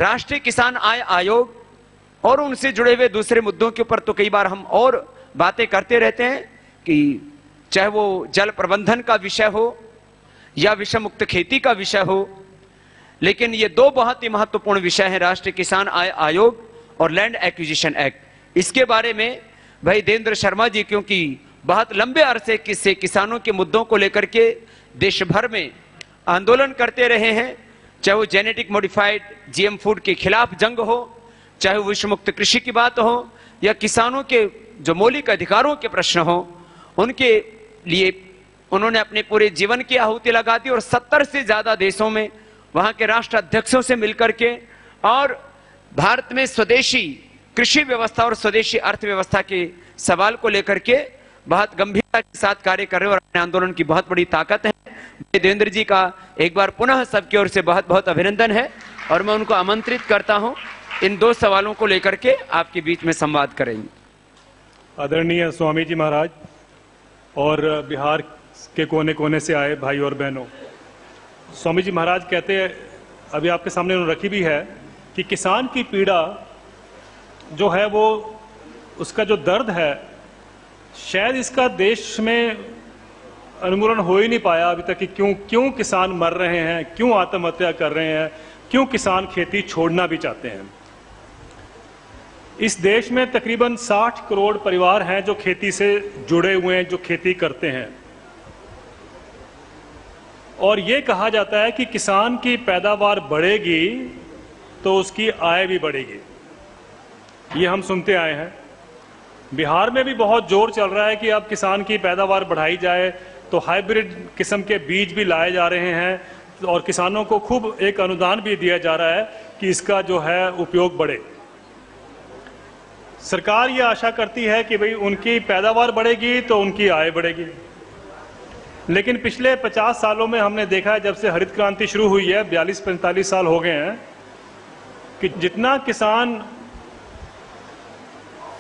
राष्ट्रीय किसान आय आयोग और उनसे जुड़े हुए दूसरे मुद्दों के ऊपर तो कई बार हम और बातें करते रहते हैं, कि चाहे वो जल प्रबंधन का विषय हो या विषम मुक्त खेती का विषय हो, लेकिन ये दो बहुत ही महत्वपूर्ण विषय हैं, राष्ट्रीय किसान आय आयोग और लैंड एक्विजिशन एक्ट। इसके बारे में भाई देवेंद्र शर्मा जी क्योंकि बहुत लंबे अरसे से किसानों के मुद्दों को लेकर के देश भर में आंदोलन करते रहे हैं, चाहे वो जेनेटिक मॉडिफाइड जीएम फूड के खिलाफ जंग हो, चाहे वो विश्व मुक्त कृषि की बात हो, या किसानों के जो मौलिक अधिकारों के प्रश्न हो, उनके लिए उन्होंने अपने पूरे जीवन की आहुति लगा दी और 70 से ज्यादा देशों में वहां के राष्ट्र अध्यक्षों से मिलकर के और भारत में स्वदेशी कृषि व्यवस्था और स्वदेशी अर्थव्यवस्था के सवाल को लेकर के बहुत गंभीरता के साथ कार्य कर रहे हैं और अपने आंदोलन की बहुत बड़ी ताकत है। देवेंद्र जी का एक बार पुनः सबकी ओर से बहुत बहुत अभिनंदन है और मैं उनको आमंत्रित करता हूं इन दो सवालों को लेकर के आपके बीच में संवाद करेंगे। आदरणीय स्वामी जी महाराज और बिहार के कोने कोने से आए भाई और बहनों, स्वामी जी महाराज कहते हैं, अभी आपके सामने उन्होंने रखी भी है, कि किसान की पीड़ा जो है वो उसका जो दर्द है, शायद इसका देश में अनुमूलन हो ही नहीं पाया अभी तक कि क्यों किसान मर रहे हैं, क्यों आत्महत्या कर रहे हैं, क्यों किसान खेती छोड़ना भी चाहते हैं। इस देश में तकरीबन 60 करोड़ परिवार हैं जो खेती से जुड़े हुए हैं, जो खेती करते हैं, और ये कहा जाता है कि किसान की पैदावार बढ़ेगी तो उसकी आय भी बढ़ेगी। ये हम सुनते आए हैं। बिहार में भी बहुत जोर चल रहा है कि अब किसान की पैदावार बढ़ाई जाए, तो हाइब्रिड किस्म के बीज भी लाए जा रहे हैं और किसानों को खूब एक अनुदान भी दिया जा रहा है कि इसका जो है उपयोग बढ़े। सरकार ये आशा करती है कि भाई उनकी पैदावार बढ़ेगी तो उनकी आय बढ़ेगी, लेकिन पिछले 50 सालों में हमने देखा है, जब से हरित क्रांति शुरू हुई है, 42-45 साल हो गए हैं, कि जितना किसान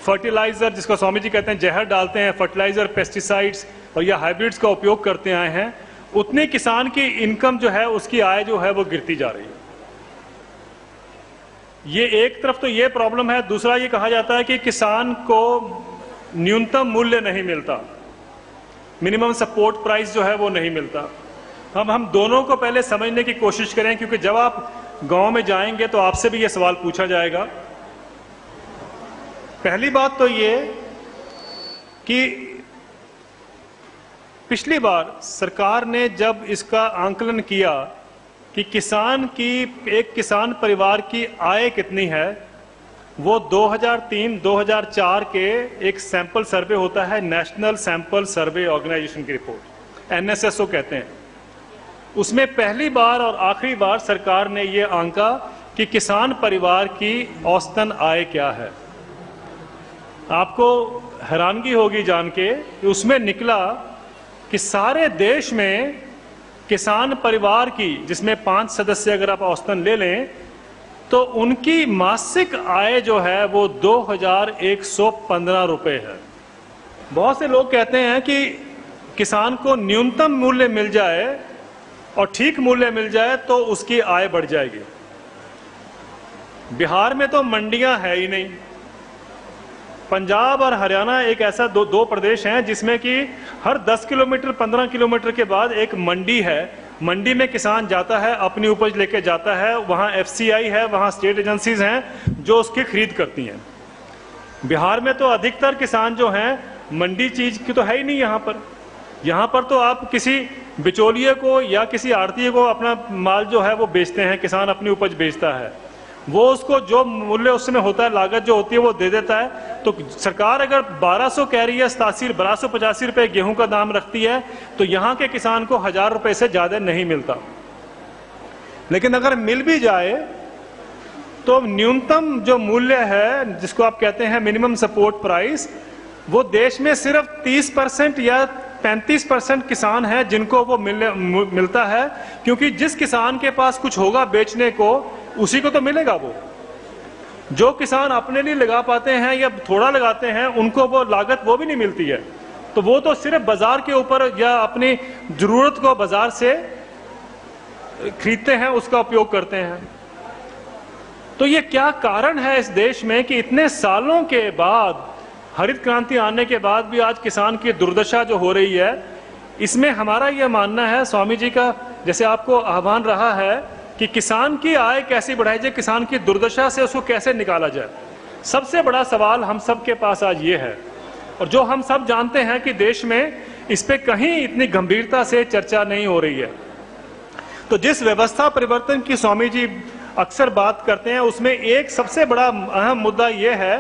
फर्टिलाइजर, जिसको स्वामी जी कहते हैं जहर डालते हैं, फर्टिलाइजर, पेस्टिसाइड्स और या हाइब्रिड्स का उपयोग करते आए हैं, उतने किसान की इनकम जो है, उसकी आय जो है वो गिरती जा रही है। ये एक तरफ तो ये प्रॉब्लम है, दूसरा ये कहा जाता है कि किसान को न्यूनतम मूल्य नहीं मिलता, मिनिमम सपोर्ट प्राइस जो है वो नहीं मिलता। हम दोनों को पहले समझने की कोशिश करें, क्योंकि जब आप गांव में जाएंगे तो आपसे भी ये सवाल पूछा जाएगा। पहली बात तो ये कि पिछली बार सरकार ने जब इसका आंकलन किया कि एक किसान परिवार की आय कितनी है, वो 2003-2004 के एक सैंपल सर्वे होता है, नेशनल सैंपल सर्वे ऑर्गेनाइजेशन की रिपोर्ट, NSSO कहते हैं। उसमें पहली बार और आखिरी बार सरकार ने ये आंका कि किसान परिवार की औसतन आय क्या है। आपको हैरानगी होगी जान के कि उसमें निकला कि सारे देश में किसान परिवार की, जिसमें 5 सदस्य अगर आप औसतन ले लें, तो उनकी मासिक आय जो है वो 2115 रुपए है। बहुत से लोग कहते हैं कि किसान को न्यूनतम मूल्य मिल जाए और ठीक मूल्य मिल जाए तो उसकी आय बढ़ जाएगी। बिहार में तो मंडियां है ही नहीं। पंजाब और हरियाणा एक ऐसा दो प्रदेश हैं जिसमें कि हर 10 किलोमीटर 15 किलोमीटर के बाद एक मंडी है। मंडी में किसान जाता है, अपनी उपज लेके जाता है, वहाँ FCI है, वहाँ स्टेट एजेंसीज हैं जो उसकी खरीद करती हैं। बिहार में तो अधिकतर किसान जो हैं, मंडी चीज की तो है ही नहीं यहाँ पर तो आप किसी बिचौलिए को या किसी आड़तीय को अपना माल जो है वो बेचते हैं, किसान अपनी उपज बेचता है, वो उसको जो मूल्य उसमें होता है, लागत जो होती है वो दे देता है। तो सरकार अगर 1200 कह रही है, 1285 रुपए गेहूं का दाम रखती है, तो यहाँ के किसान को 1000 रुपए से ज्यादा नहीं मिलता। लेकिन अगर मिल भी जाए तो न्यूनतम जो मूल्य है, जिसको आप कहते हैं मिनिमम सपोर्ट प्राइस, वो देश में सिर्फ 30% या 35% किसान हैं जिनको वो मिलता है, क्योंकि जिस किसान के पास कुछ होगा बेचने को, उसी को तो मिलेगा। वो जो किसान अपने लिए लगा पाते हैं या थोड़ा लगाते हैं, उनको वो लागत वो भी नहीं मिलती है, तो वो तो सिर्फ बाजार के ऊपर या अपनी जरूरत को बाजार से खरीदते हैं, उसका उपयोग करते हैं। तो ये क्या कारण है इस देश में कि इतने सालों के बाद, हरित क्रांति आने के बाद भी आज किसान की दुर्दशा जो हो रही है? इसमें हमारा यह मानना है, स्वामी जी का जैसे आपको आह्वान रहा है कि किसान की आय कैसे बढ़ाई जाए, किसान की दुर्दशा से उसको कैसे निकाला जाए। सबसे बड़ा सवाल हम सब के पास आज ये है, और जो हम सब जानते हैं कि देश में इस पे कहीं इतनी गंभीरता से चर्चा नहीं हो रही है। तो जिस व्यवस्था परिवर्तन की स्वामी जी अक्सर बात करते हैं, उसमें एक सबसे बड़ा अहम मुद्दा यह है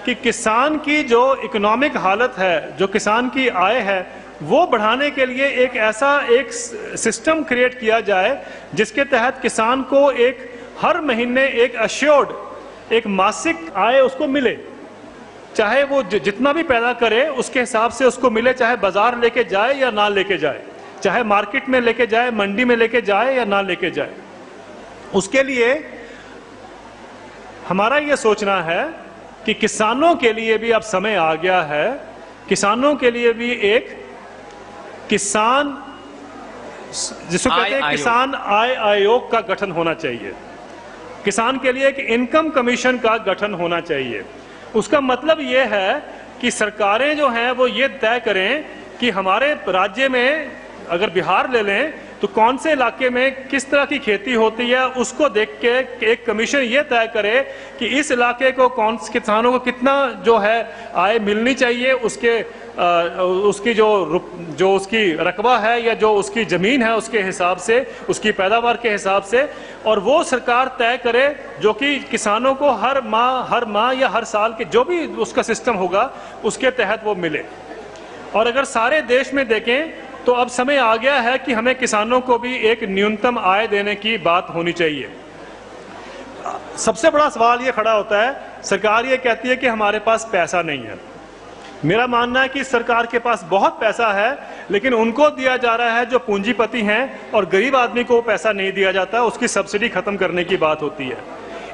कि किसान की जो इकोनॉमिक हालत है, जो किसान की आय है, वो बढ़ाने के लिए एक ऐसा एक सिस्टम क्रिएट किया जाए जिसके तहत किसान को एक हर महीने एक अश्योर्ड एक मासिक आय उसको मिले, चाहे वो जितना भी पैदा करे उसके हिसाब से उसको मिले, चाहे बाजार लेके जाए या ना लेके जाए, चाहे मार्केट में लेके जाए, मंडी में लेके जाए या ना लेके जाए। उसके लिए हमारा यह सोचना है कि किसानों के लिए भी अब समय आ गया है, किसानों के लिए भी एक किसान, जिसको कहते हैं किसान आय आयोग का गठन होना चाहिए। किसान के लिए एक इनकम कमीशन का गठन होना चाहिए। उसका मतलब यह है कि सरकारें जो हैं वो ये तय करें कि हमारे राज्य में, अगर बिहार ले लें, तो कौन से इलाके में किस तरह की खेती होती है, उसको देख के एक कमीशन ये तय करे कि इस इलाके को कौन किसानों को कितना जो है आय मिलनी चाहिए, उसकी जो उसकी रकबा है या जो उसकी जमीन है उसके हिसाब से, उसकी पैदावार के हिसाब से, और वो सरकार तय करे जो कि किसानों को हर माह या हर साल के जो भी उसका सिस्टम होगा उसके तहत वो मिले। और अगर सारे देश में देखें तो अब समय आ गया है कि हमें किसानों को भी एक न्यूनतम आय देने की बात होनी चाहिए। सबसे बड़ा सवाल ये खड़ा होता है, सरकार ये कहती है कि हमारे पास पैसा नहीं है। मेरा मानना है कि सरकार के पास बहुत पैसा है, लेकिन उनको दिया जा रहा है जो पूंजीपति हैं, और गरीब आदमी को पैसा नहीं दिया जाता, उसकी सब्सिडी खत्म करने की बात होती है।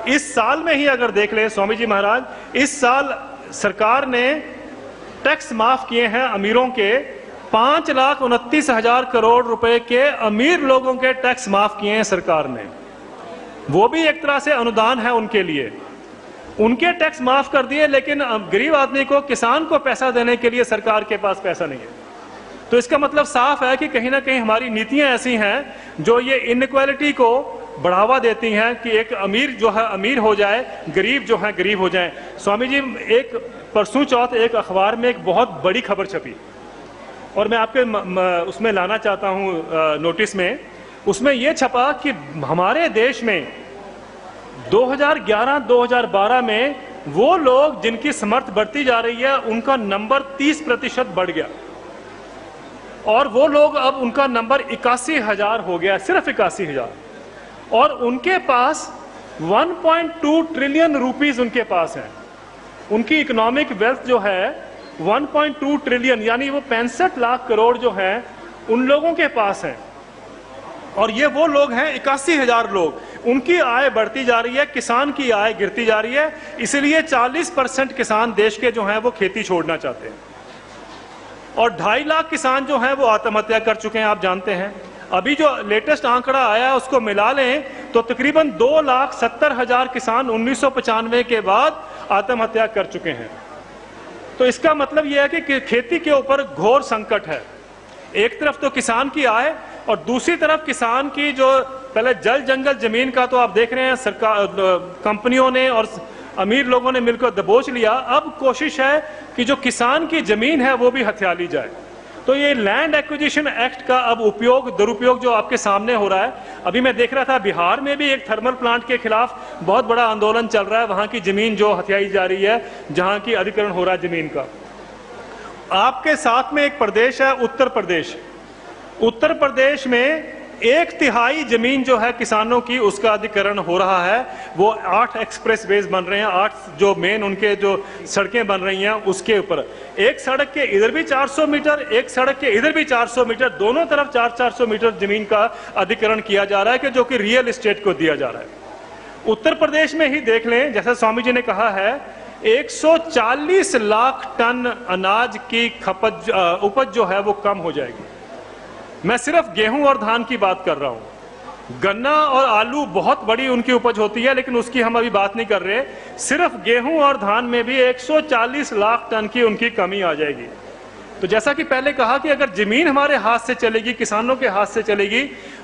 इस साल में ही अगर देख लें स्वामी जी महाराज, इस साल सरकार ने टैक्स माफ किए हैं अमीरों के, 5,29,000 करोड़ रुपए के अमीर लोगों के टैक्स माफ किए हैं सरकार ने। वो भी एक तरह से अनुदान है उनके लिए, उनके टैक्स माफ कर दिए, लेकिन गरीब आदमी को, किसान को पैसा देने के लिए सरकार के पास पैसा नहीं है। तो इसका मतलब साफ है कि कहीं ना कहीं हमारी नीतियां ऐसी हैं जो ये इनइक्वालिटी को बढ़ावा देती हैं कि एक अमीर जो है अमीर हो जाए, गरीब जो है गरीब हो जाए। स्वामी जी, एक परसों चौथ एक अखबार में एक बहुत बड़ी खबर छपी, और मैं आपके उसमें लाना चाहता हूं नोटिस में। उसमें यह छपा कि हमारे देश में 2011-2012 में वो लोग जिनकी समर्थ बढ़ती जा रही है उनका नंबर 30% बढ़ गया, और वो लोग अब उनका नंबर 81,000 हो गया, सिर्फ 81,000, और उनके पास 1.2 ट्रिलियन रुपीस उनके पास है। उनकी इकोनॉमिक वेल्थ जो है 1.2 ट्रिलियन, यानी वो 65 लाख करोड़ जो है उन लोगों के पास है, और ये वो लोग हैं 81,000 लोग। उनकी आय बढ़ती जा रही है, किसान की आय गिरती जा रही है। इसलिए 40% किसान देश के जो हैं वो खेती छोड़ना चाहते हैं, और 2.5 लाख किसान जो हैं वो आत्महत्या कर चुके हैं। आप जानते हैं, अभी जो लेटेस्ट आंकड़ा आया उसको मिला लें तो तकरीबन 2,70,000 किसान 1995 के बाद आत्महत्या कर चुके हैं। तो इसका मतलब यह है कि खेती के ऊपर घोर संकट है। एक तरफ तो किसान की आय, और दूसरी तरफ किसान की जो पहले जल जंगल जमीन का तो आप देख रहे हैं सरकार, कंपनियों ने और अमीर लोगों ने मिलकर दबोच लिया। अब कोशिश है कि जो किसान की जमीन है वो भी हथिया ली जाए। तो ये लैंड एक्विजिशन एक्ट का अब दुरुपयोग जो आपके सामने हो रहा है, अभी मैं देख रहा था बिहार में भी एक थर्मल प्लांट के खिलाफ बहुत बड़ा आंदोलन चल रहा है। वहां की जमीन जो हथियाई जा रही है, जहां की अधिग्रहण हो रहा है जमीन का। आपके साथ में एक प्रदेश है उत्तर प्रदेश। उत्तर प्रदेश में 1/3 जमीन जो है किसानों की, उसका अधिग्रहण हो रहा है। वो 8 एक्सप्रेस वेज बन रहे हैं, 8 जो मेन उनके जो सड़कें बन रही हैं उसके ऊपर। एक सड़क के इधर भी 400 मीटर, एक सड़क के इधर भी 400 मीटर, दोनों तरफ 400 मीटर जमीन का अधिग्रहण किया जा रहा है, कि जो कि रियल एस्टेट को दिया जा रहा है। उत्तर प्रदेश में ही देख लें, जैसा स्वामी जी ने कहा है, 140 लाख टन अनाज की उपज जो है वो कम हो जाएगी। मैं सिर्फ गेहूं और धान की बात कर रहा हूं। गन्ना और आलू बहुत बड़ी उनकी उपज होती है, लेकिन उसकी हम अभी बात नहीं कर रहे। सिर्फ गेहूं और धान में भी 140 लाख टन की उनकी कमी आ जाएगी। तो जैसा कि पहले कहा कि अगर जमीन हमारे हाथ से चलेगी, किसानों के हाथ से चलेगी,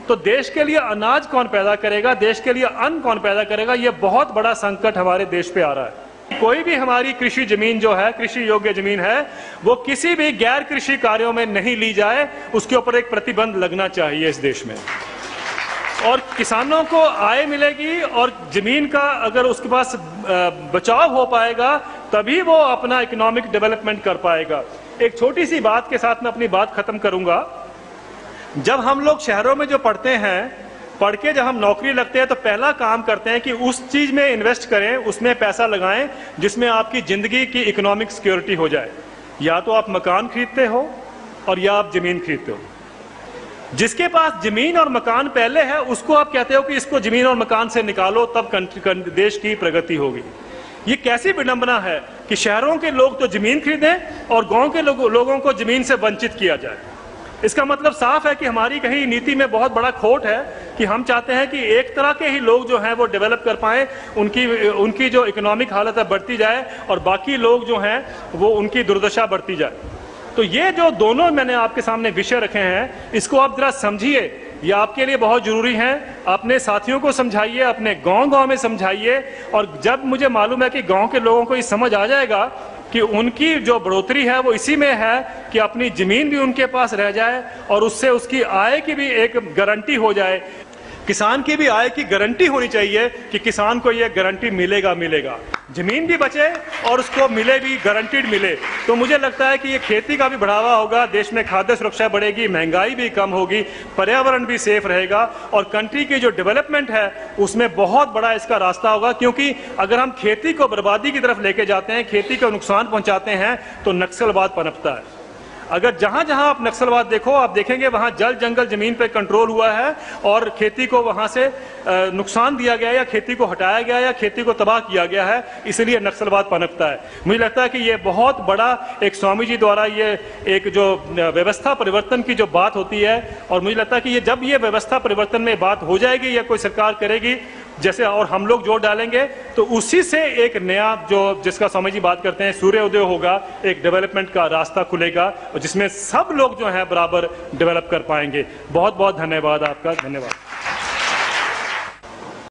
तो देश के लिए अनाज कौन पैदा करेगा, देश के लिए अन्न कौन पैदा करेगा, यह बहुत बड़ा संकट हमारे देश पे आ रहा है। कोई भी हमारी कृषि जमीन जो है, कृषि योग्य जमीन है, वो किसी भी गैर कृषि कार्यों में नहीं ली जाए, उसके ऊपर एक प्रतिबंध लगना चाहिए इस देश में। और किसानों को आय मिलेगी और जमीन का अगर उसके पास बचाव हो पाएगा, तभी वो अपना इकोनॉमिक डेवलपमेंट कर पाएगा। एक छोटी सी बात के साथ मैं अपनी बात खत्म करूंगा। जब हम लोग शहरों में जो पढ़ते हैं, पढ़ के जब हम नौकरी लगते हैं, तो पहला काम करते हैं कि उस चीज में इन्वेस्ट करें, उसमें पैसा लगाएं जिसमें आपकी जिंदगी की इकोनॉमिक सिक्योरिटी हो जाए। या तो आप मकान खरीदते हो और या आप जमीन खरीदते हो। जिसके पास जमीन और मकान पहले है, उसको आप कहते हो कि इसको जमीन और मकान से निकालो, तब देश की प्रगति होगी। ये कैसी विडंबना है कि शहरों के लोग तो जमीन खरीदें और गांव के लोगों को जमीन से वंचित किया जाए। इसका मतलब साफ है कि हमारी कहीं नीति में बहुत बड़ा खोट है कि हम चाहते हैं कि एक तरह के ही लोग जो हैं वो डेवलप कर पाएं, उनकी जो इकोनॉमिक हालत है बढ़ती जाए और बाकी लोग जो हैं वो उनकी दुर्दशा बढ़ती जाए। तो ये जो दोनों मैंने आपके सामने विषय रखे हैं, इसको आप जरा समझिए, ये आपके लिए बहुत जरूरी है। अपने साथियों को समझाइए, अपने गांव-गांव में समझाइए, और जब मुझे मालूम है कि गांव के लोगों को ये समझ आ जाएगा कि उनकी जो बढ़ोतरी है वो इसी में है कि अपनी जमीन भी उनके पास रह जाए और उससे उसकी आय की भी एक गारंटी हो जाए। किसान की भी आय की गारंटी होनी चाहिए कि किसान को ये गारंटी मिलेगा, जमीन भी बचे और उसको मिले भी, गारंटीड मिले। तो मुझे लगता है कि ये खेती का भी बढ़ावा होगा, देश में खाद्य सुरक्षा बढ़ेगी, महंगाई भी कम होगी, पर्यावरण भी सेफ रहेगा और कंट्री की जो डेवलपमेंट है उसमें बहुत बड़ा इसका रास्ता होगा। क्योंकि अगर हम खेती को बर्बादी की तरफ लेके जाते हैं, खेती को नुकसान पहुंचाते हैं, तो नक्सलवाद पनपता है। अगर जहां जहां आप नक्सलवाद देखो, आप देखेंगे वहां जल जंगल जमीन पे कंट्रोल हुआ है और खेती को वहां से नुकसान दिया गया या खेती को हटाया गया या खेती को तबाह किया गया है, इसलिए नक्सलवाद पनपता है। मुझे लगता है कि ये बहुत बड़ा एक स्वामी जी द्वारा ये एक जो व्यवस्था परिवर्तन की जो बात होती है, और मुझे लगता है कि ये जब ये व्यवस्था परिवर्तन में बात हो जाएगी या कोई सरकार करेगी जैसे, और हम लोग जोर डालेंगे, तो उसी से एक नया जो जिसका स्वामी जी बात करते हैं सूर्योदय होगा, एक डेवलपमेंट का रास्ता खुलेगा और जिसमें सब लोग जो हैं बराबर डेवलप कर पाएंगे। बहुत बहुत धन्यवाद आपका। धन्यवाद।